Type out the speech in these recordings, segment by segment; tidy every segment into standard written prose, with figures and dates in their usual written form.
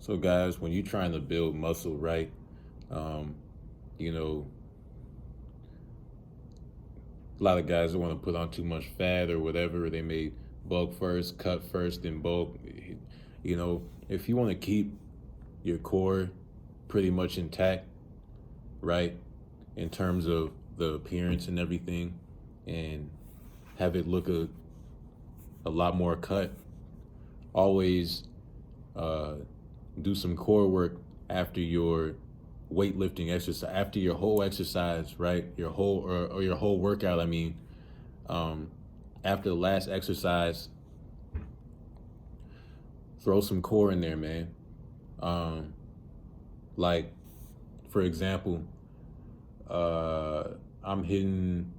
So, guys, when you're trying to build muscle, right? Um, you know, a lot of guys don't want to put on too much fat or whatever. They may bulk first, cut first, then bulk. If you want to keep your core pretty much intact, right, in terms of the appearance and everything, and have it look a lot more cut, always uh, do some core work after your weightlifting exercise, after your whole exercise, right? Your whole or your whole workout. I mean, um, after the last exercise, throw some core in there, man. Um, like, for example, uh, I'm hitting.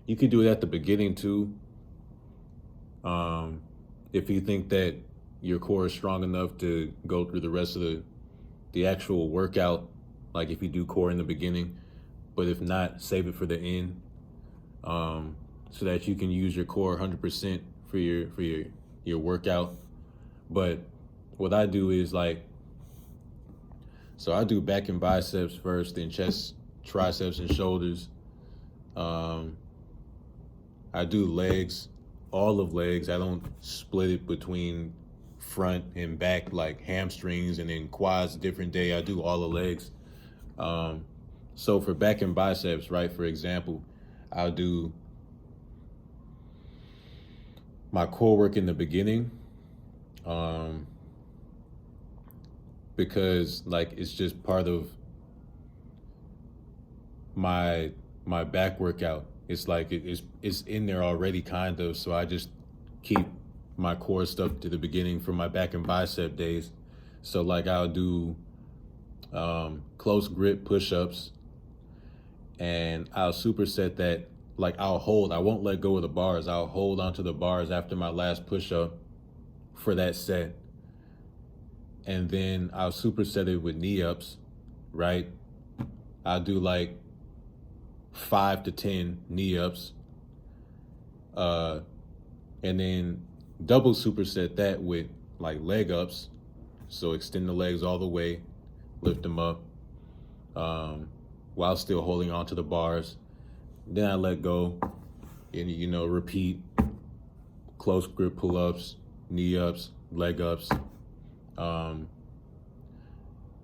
You could do it at the beginning too. Um, if you think that your core is strong enough to go through the rest of the actual workout, like if you do core in the beginning, but if not, save it for the end, so that you can use your core 100% for your workout. But what I do is so I do back and biceps first, then chest, triceps, and shoulders. Um, I do legs, all of legs. I don't split it between front and back like hamstrings and then quads a different day. I do all the legs. Um, so for back and biceps, right, for example, I'll do my core work in the beginning, um, because like it's just part of my back workout. It's like it's in there already kind of, so I just keep my core stuff to the beginning for my back and bicep days. So like I'll do close grip push-ups, and I'll superset that. Like I won't let go of the bars. I'll hold onto the bars after my last push-up for that set. And then I'll superset it with knee ups, right? I'll do like 5 to 10 knee ups. Uh, and then double superset that with like leg ups. So extend the legs all the way, lift them up, while still holding onto the bars. Then I let go and, repeat close grip pull-ups, knee ups, leg ups.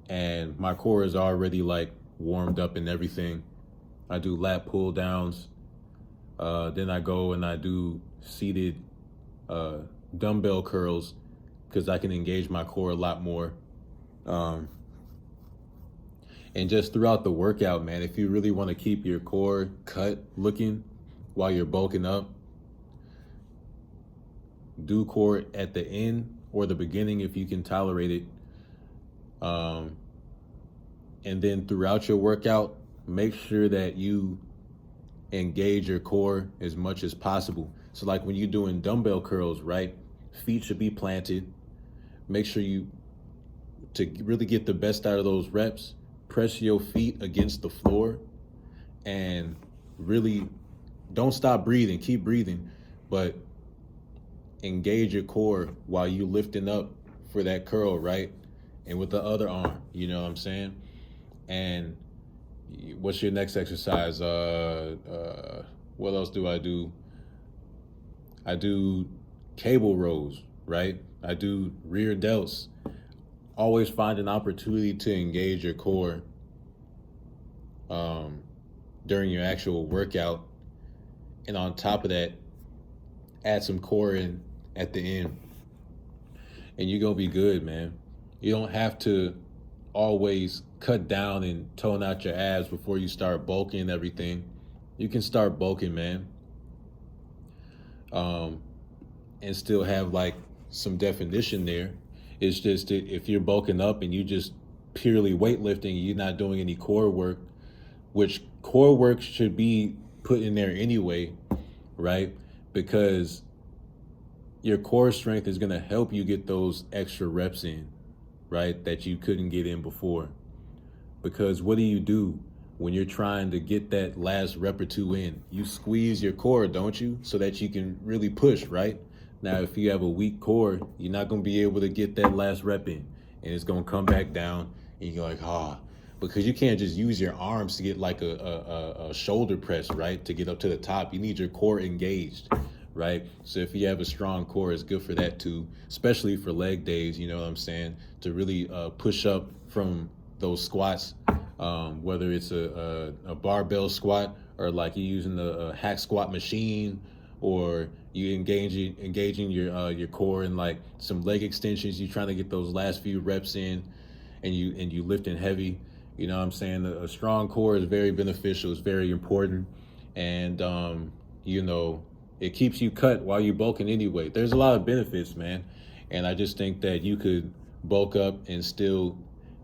And my core is already like warmed up and everything. I do lat pull downs. Then I go and I do seated dumbbell curls because I can engage my core a lot more. And just throughout the workout, man, if you really want to keep your core cut looking while you're bulking up, do core at the end or the beginning if you can tolerate it. And then throughout your workout, make sure that you engage your core as much as possible. So like when you're doing dumbbell curls, right? Feet should be planted. Make sure to really get the best out of those reps, press your feet against the floor and really don't stop breathing, keep breathing, but engage your core while you lifting up for that curl, right? And with the other arm, you know what I'm saying? And what's your next exercise? What else do? I do cable rows, right? I do rear delts. Always find an opportunity to engage your core during your actual workout. And on top of that, add some core in at the end. And you're going to be good, man. You don't have to always cut down and tone out your abs before you start bulking and everything. You can start bulking, man. And still have like some definition there. It's just that if you're bulking up and you just purely weightlifting and you're not doing any core work, which core work should be put in there anyway, right? Because your core strength is going to help you get those extra reps in, right? That you couldn't get in before. Because what do when you're trying to get that last rep or two in? You squeeze your core, don't you? So that you can really push, right? Now, if you have a weak core, you're not going to be able to get that last rep in. and it's gonna come back down, and you're like, because you can't just use your arms to get like a shoulder press, right? To get up to the top, you need your core engaged, right? So if you have a strong core, it's good for that too, especially for leg days. You know what I'm saying? To really push up from those squats, whether it's a barbell squat or like you're using the hack squat machine, or you engaging your core in like some leg extensions. You're trying to get those last few reps in, and you lifting heavy. You know what I'm saying? A strong core is very beneficial. It's very important, and you know, it keeps you cut while you're bulking anyway. There's a lot of benefits, man, and I just think that you could bulk up and still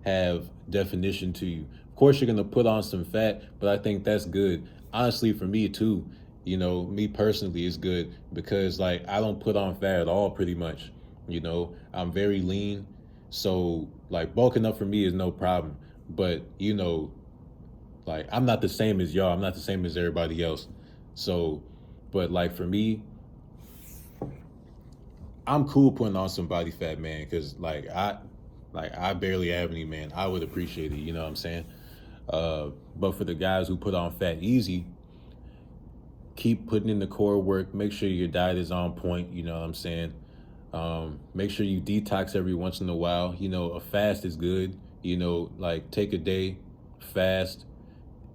have definition to you. Of course, you're gonna put on some fat, but I think that's good. Honestly, for me too, you know, me personally, is good because like I don't put on fat at all, pretty much. You know, I'm very lean, so like bulking up for me is no problem. But you know, like I'm not the same as y'all. I'm not the same as everybody else. So, but like for me, I'm cool putting on some body fat, man, because like I barely have any, man. I would appreciate it. You know what I'm saying? But for the guys who put on fat easy, keep putting in the core work. Make sure your diet is on point. You know what I'm saying? Make sure you detox every once in a while. You know, a fast is good. You know, like take a day, fast,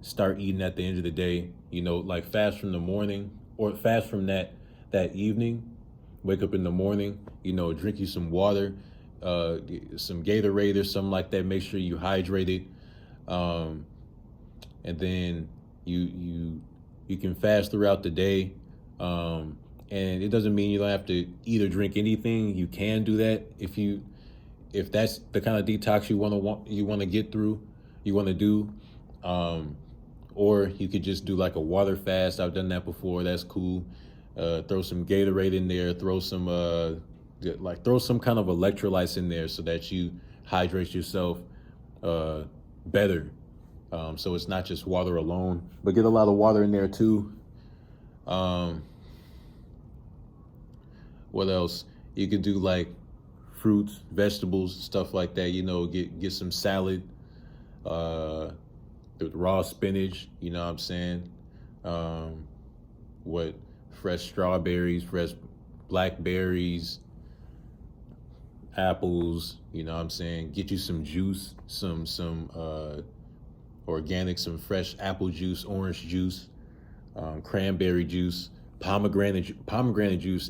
start eating at the end of the day. You know, like fast from the morning or fast from that evening. Wake up in the morning. You know, drink you some water, some Gatorade or something like that. Make sure you hydrated, and then you can fast throughout the day. And it doesn't mean you don't have to eat or drink anything. You can do that if that's the kind of detox you want to get through, you want to do. Or you could just do like a water fast. I've done that before. That's cool. Throw some Gatorade in there. Throw some kind of electrolytes in there so that you hydrate yourself better. So it's not just water alone, but get a lot of water in there too. What else? You could do like fruits, vegetables, stuff like that. You know, get some salad, the raw spinach. You know what I'm saying? What fresh strawberries, fresh blackberries, apples. You know what I'm saying? Get you some juice, some organic, some fresh apple juice, orange juice, cranberry juice. Pomegranate juice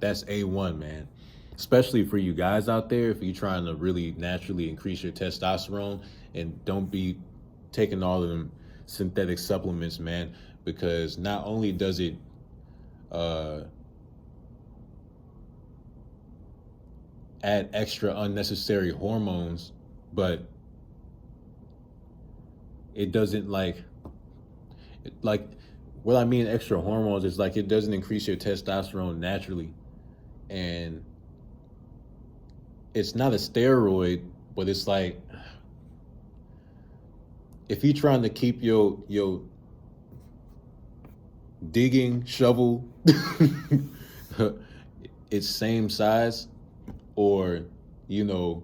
that's A1, man. Especially for you guys out there, if you're trying to really naturally increase your testosterone, and don't be taking all of them synthetic supplements, man, because not only does it add extra unnecessary hormones, but it doesn't like what I mean extra hormones is like it doesn't increase your testosterone naturally. And it's not a steroid, but it's like if you're trying to keep your digging shovel its same size, or you know,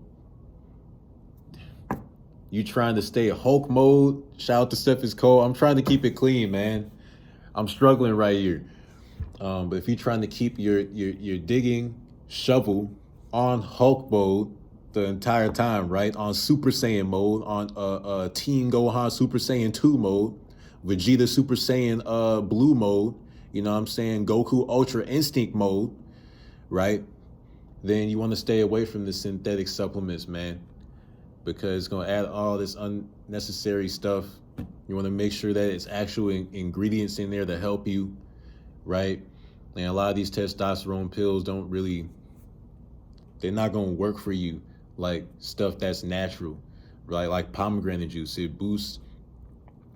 you trying to stay Hulk mode. Shout out to Cephas Cole. I'm trying to keep it clean, man. I'm struggling right here. But if you're trying to keep your digging shovel on Hulk mode the entire time, right? On Super Saiyan mode, on Teen Gohan Super Saiyan 2 mode, Vegeta Super Saiyan blue mode, you know what I'm saying? Goku Ultra Instinct mode, right? Then you want to stay away from the synthetic supplements, man, because it's going to add all this unnecessary stuff. You want to make sure that it's actual ingredients in there to help you, right? And a lot of these testosterone pills they're not going to work for you like stuff that's natural, right? Like pomegranate juice, it boosts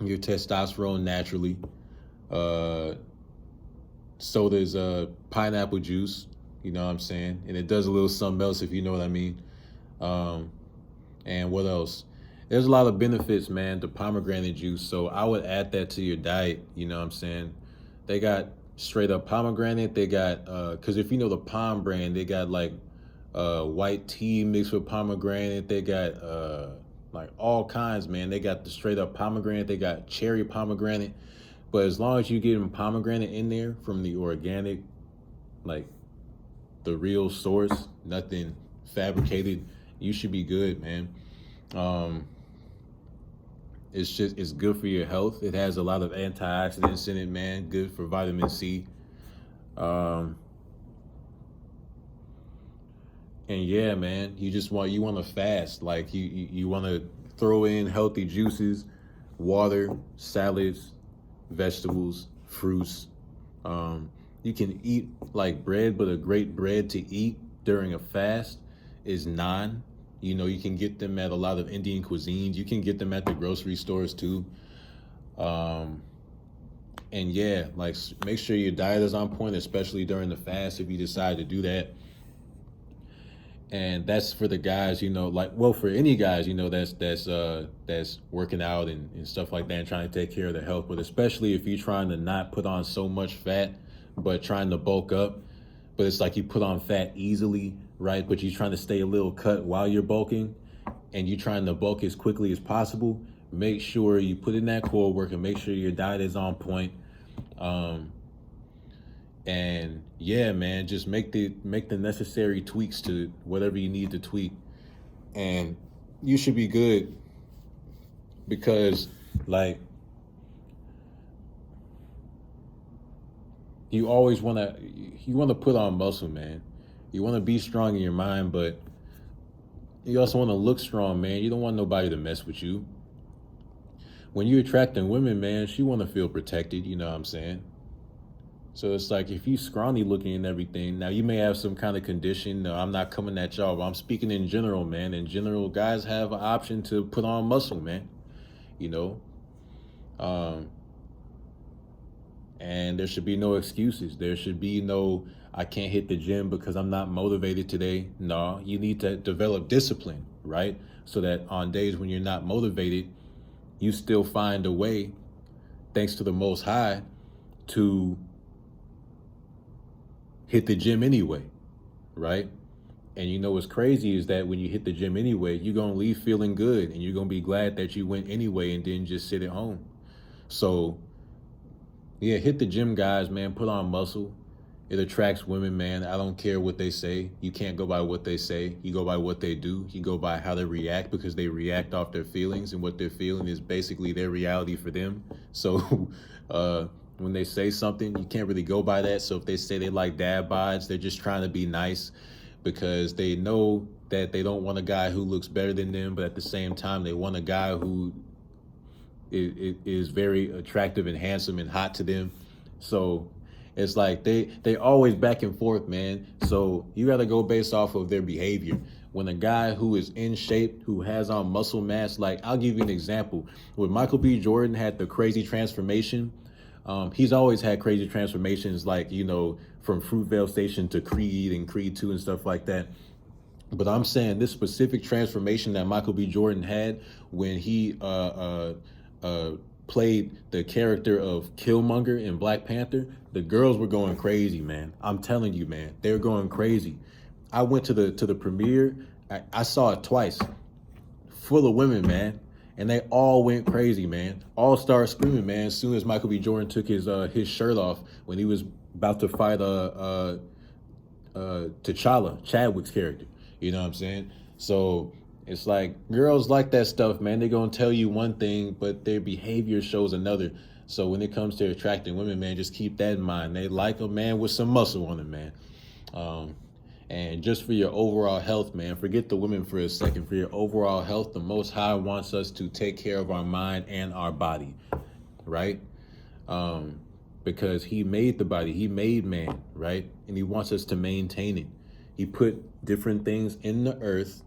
your testosterone naturally. So does pineapple juice, you know what I'm saying? And it does a little something else, if you know what I mean. And what else? There's a lot of benefits, man, to pomegranate juice. So I would add that to your diet, you know what I'm saying? They got straight up pomegranate. They got, because if you know the Palm brand, they got like white tea mixed with pomegranate. They got like all kinds, man. They got the straight up pomegranate. They got cherry pomegranate. But as long as you get pomegranate in there from the organic, like the real source, nothing fabricated, you should be good, man. Um, it's good for your health. It has a lot of antioxidants in it, man. Good for vitamin C. Um, and yeah, man, you want to fast. Like you want to throw in healthy juices, water, salads, vegetables, fruits. You can eat like bread, but a great bread to eat during a fast is naan. You can get them at a lot of Indian cuisines. You can get them at the grocery stores too. Um, and yeah, like make sure your diet is on point, especially during the fast if you decide to do that. And that's for the guys, like, well, for any guys, that's working out and stuff like that and trying to take care of their health. But especially if you're trying to not put on so much fat, but trying to bulk up, but it's like you put on fat easily, right? But you're trying to stay a little cut while you're bulking, and you're trying to bulk as quickly as possible. Make sure you put in that core work and make sure your diet is on point. And yeah, man, just make the necessary tweaks to whatever you need to tweak, and you should be good. Because like you always want to put on muscle, man. You want to be strong in your mind, but you also want to look strong, man. You don't want nobody to mess with you. When you're attracting women, man, she want to feel protected, you know what I'm saying? So it's like if you scrawny looking and everything, now you may have some kind of condition. No, I'm not coming at y'all, but I'm speaking in general, man. In general, guys have an option to put on muscle, man. You know, um, and there should be no excuses. There should be no, I can't hit the gym because I'm not motivated today. No, you need to develop discipline, right? So that on days when you're not motivated, you still find a way, thanks to the Most High, to hit the gym anyway, right? And what's crazy is that when you hit the gym anyway, you're going to leave feeling good and you're going to be glad that you went anyway and didn't just sit at home. So, yeah, hit the gym, guys, man. Put on muscle. It attracts women, man. I don't care what they say. You can't go by what they say. You go by what they do. You go by how they react, because they react off their feelings, and what they're feeling is basically their reality for them. So, when they say something, you can't really go by that. So if they say they like dad bods, they're just trying to be nice because they know that they don't want a guy who looks better than them, but at the same time, they want a guy who is very attractive and handsome and hot to them. So it's like they always back and forth, man. So you got to go based off of their behavior. When a guy who is in shape, who has on muscle mass, like I'll give you an example. When Michael B. Jordan had the crazy transformation, he's always had crazy transformations, like, from Fruitvale Station to Creed and Creed 2 and stuff like that. But I'm saying this specific transformation that Michael B. Jordan had when he played the character of Killmonger in Black Panther, the girls were going crazy, man. I'm telling you, man, they were going crazy. I went to the premiere. I saw it twice, full of women, man. And they all went crazy, man. All started screaming, man, as soon as Michael B. Jordan took his shirt off when he was about to fight T'Challa, Chadwick's character. You know what I'm saying? So it's like girls like that stuff, man. They're gonna tell you one thing, but their behavior shows another. So when it comes to attracting women, man, just keep that in mind. They like a man with some muscle on him, man. And just for your overall health, man, forget the women for a second. For your overall health, the Most High wants us to take care of our mind and our body, right? Because he made the body, he made man, right? And he wants us to maintain it. He put different things in the earth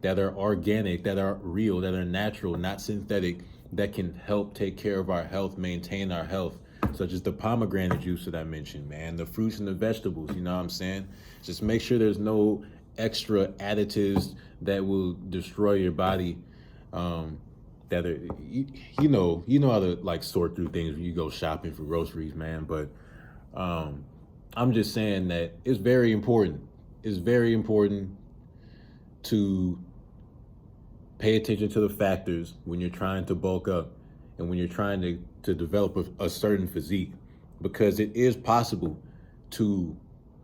that are organic, that are real, that are natural, not synthetic, that can help take care of our health, maintain our health, such as the pomegranate juice that I mentioned, man, the fruits and the vegetables, you know what I'm saying? Just make sure there's no extra additives that will destroy your body, that are, you know how to like sort through things when you go shopping for groceries, man. But I'm just saying that it's very important it's very important to pay attention to the factors when you're trying to bulk up and when you're trying to develop a certain physique, because it is possible to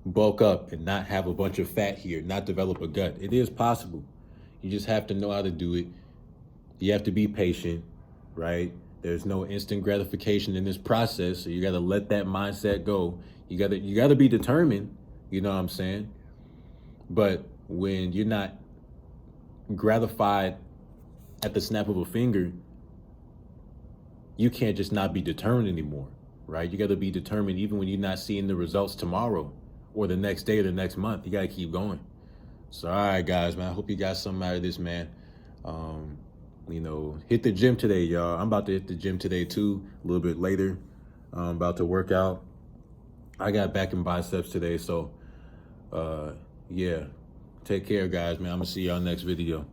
bulk up and not have a bunch of fat here, not develop a gut. It is possible. You just have to know how to do it. You have to be patient, right? There's no instant gratification in this process, so you got to let that mindset go. You got to be determined, you know what I'm saying? But when you're not gratified at the snap of a finger, you can't just not be determined anymore, right? You got to be determined even when you're not seeing the results tomorrow or the next day or the next month. You got to keep going. So, all right, guys, man, I hope you got something out of this, man. Hit the gym today, y'all. I'm about to hit the gym today, too, a little bit later. I'm about to work out. I got back in biceps today, so, yeah. Take care, guys, man. I'm going to see y'all next video.